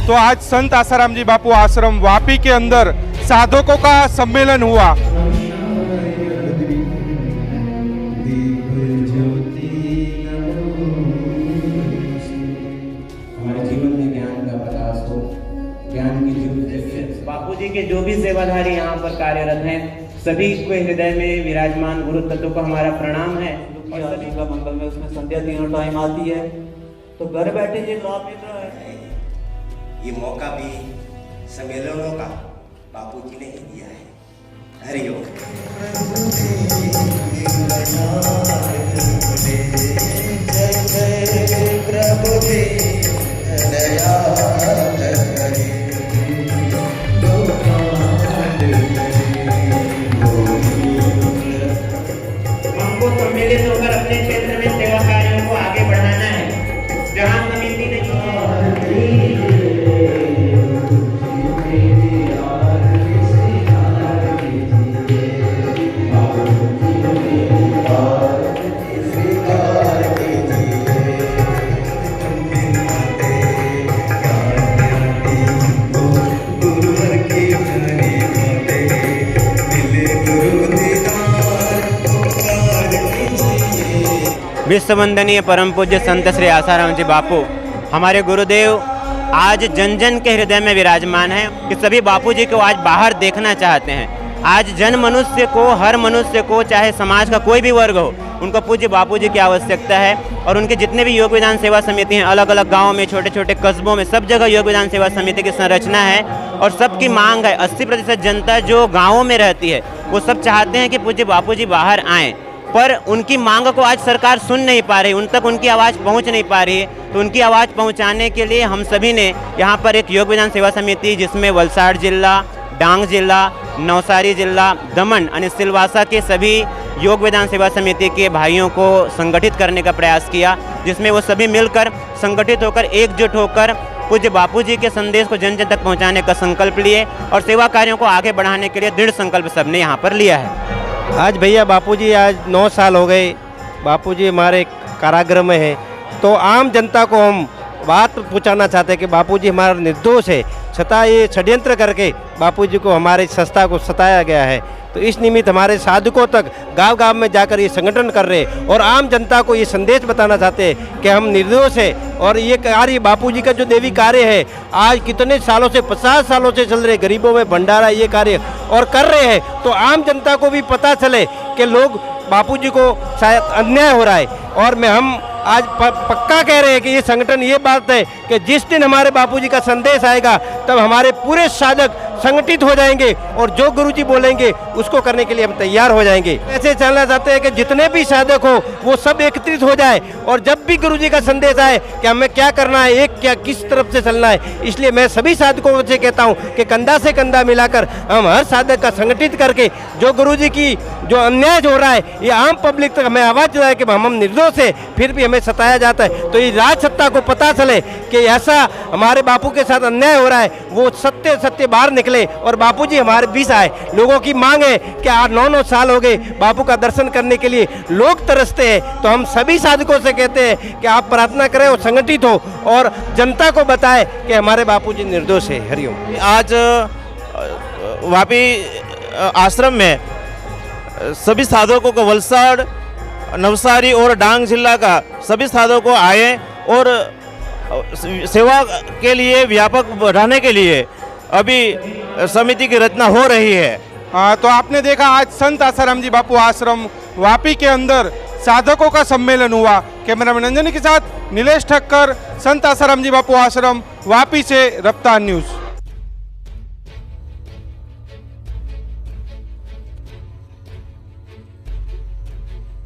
तो आज संत आसाराम जी बापू आश्रम वापी के अंदर साधकों का सम्मेलन हुआ। हमारे जीवन में ज्ञान का प्रकाश हो, ज्ञान की ज्योति। बापू जी के जो भी सेवाधारी यहाँ पर कार्यरत हैं, सभी को हृदय में विराजमान गुरु तत्व को हमारा प्रणाम है। और सभी का मंगल में उसमें संध्या तीनों टाइम आती है, तो घर बैठे ये लाभ मिल रहा है। ये मौका भी सम्मेलनों का बापू जी ने ही दिया है। हरिओम। हमको सम्मिलित होकर अपने क्षेत्र में सेवा कार्यों को आगे बढ़ाना है। जहाँ समिति नहीं विश्व वंदनीय परम पूज्य संत श्री आसाराम जी बापू हमारे गुरुदेव आज जन जन के हृदय में विराजमान है कि सभी बापू जी को आज बाहर देखना चाहते हैं। आज जन मनुष्य को, हर मनुष्य को, चाहे समाज का कोई भी वर्ग हो, उनको पूज्य बापू जी की आवश्यकता है। और उनके जितने भी योग विधान सेवा समिति हैं, अलग अलग गाँव में, छोटे छोटे कस्बों में, सब जगह योग विधान सेवा समिति की संरचना है और सबकी मांग है। 80% जनता जो गाँवों में रहती है वो सब चाहते हैं कि पूज्य बापू जी बाहर आएँ, पर उनकी मांग को आज सरकार सुन नहीं पा रही, उन तक उनकी आवाज़ पहुंच नहीं पा रही है। तो उनकी आवाज़ पहुंचाने के लिए हम सभी ने यहाँ पर एक योग विधान सेवा समिति, जिसमें वलसाड़ जिला, डांग जिला, नवसारी जिला, दमन और सिलवासा के सभी योग विधान सेवा समिति के भाइयों को संगठित करने का प्रयास किया, जिसमें वो सभी मिलकर संगठित होकर एकजुट होकर पूज्य बापू जी के संदेश को जन जन तक पहुँचाने का संकल्प लिए और सेवा कार्यों को आगे बढ़ाने के लिए दृढ़ संकल्प सबने यहाँ पर लिया है। आज भैया बापूजी आज 9 साल हो गए बापूजी हमारे कारागृह में है, तो आम जनता को हम बात पहुंचाना चाहते हैं कि बापूजी हमारा निर्दोष है, छठा ये षड्यंत्र करके बापूजी को, हमारे संस्था को सताया गया है। तो इस निमित्त हमारे साधकों तक गांव गांव में जाकर ये संगठन कर रहे हैं और आम जनता को ये संदेश बताना चाहते हैं कि हम निर्दोष है और ये कार्य बापूजी का जो देवी कार्य है आज कितने सालों से, 50 सालों से चल रहे, गरीबों में भंडारा ये कार्य और कर रहे हैं। तो आम जनता को भी पता चले कि लोग बापूजी को शायद अन्याय हो रहा है। और हम आज पक्का कह रहे हैं कि ये संगठन ये बात है कि जिस दिन हमारे बापूजी का संदेश आएगा तब हमारे पूरे साधक संगठित हो जाएंगे और जो गुरुजी बोलेंगे उसको करने के लिए हम तैयार हो जाएंगे। ऐसे चलना चाहते हैं कि जितने भी साधक हो वो सब एकत्रित हो जाए और जब भी गुरुजी का संदेश आए कि हमें क्या करना है, एक क्या किस तरफ से चलना है। इसलिए मैं सभी साधकों से कहता हूँ कि कंधा से कंधा मिलाकर हम हर साधक का संगठित करके जो गुरुजी की जो अन्याय हो रहा है, ये आम पब्लिक तक हमें आवाज़ दिलाए कि हम निर्दोष है, फिर भी हमें सताया जाता है। तो ये राज सत्ता को पता चले कि ऐसा हमारे बापू के साथ अन्याय हो रहा है, वो सत्य सत्य बाहर निकले और बापूजी हमारे बीच आए। लोगों की मांग है कि आज 9 साल हो गए बापू का दर्शन करने के लिए लोग तरसते हैं। तो हम सभी साधकों से कहते हैं कि आप प्रार्थना करें और संगठित हो और जनता को बताएं कि हमारे बापूजी निर्दोष है। हरिओम। आज वापी आश्रम में सभी साधकों को, वलसाड़, नवसारी और डांग जिला का सभी साधकों आए और सेवा के लिए व्यापक बढ़ाने के लिए अभी समिति की रचना हो रही है। तो आपने देखा आज संत आसाराम जी बापू आश्रम वापी के अंदर साधकों का सम्मेलन हुआ। कैमरामैन अंजनी के साथ नीलेश ठक्कर, संत आसाराम जी बापू आश्रम वापी से रफ्तार न्यूज़।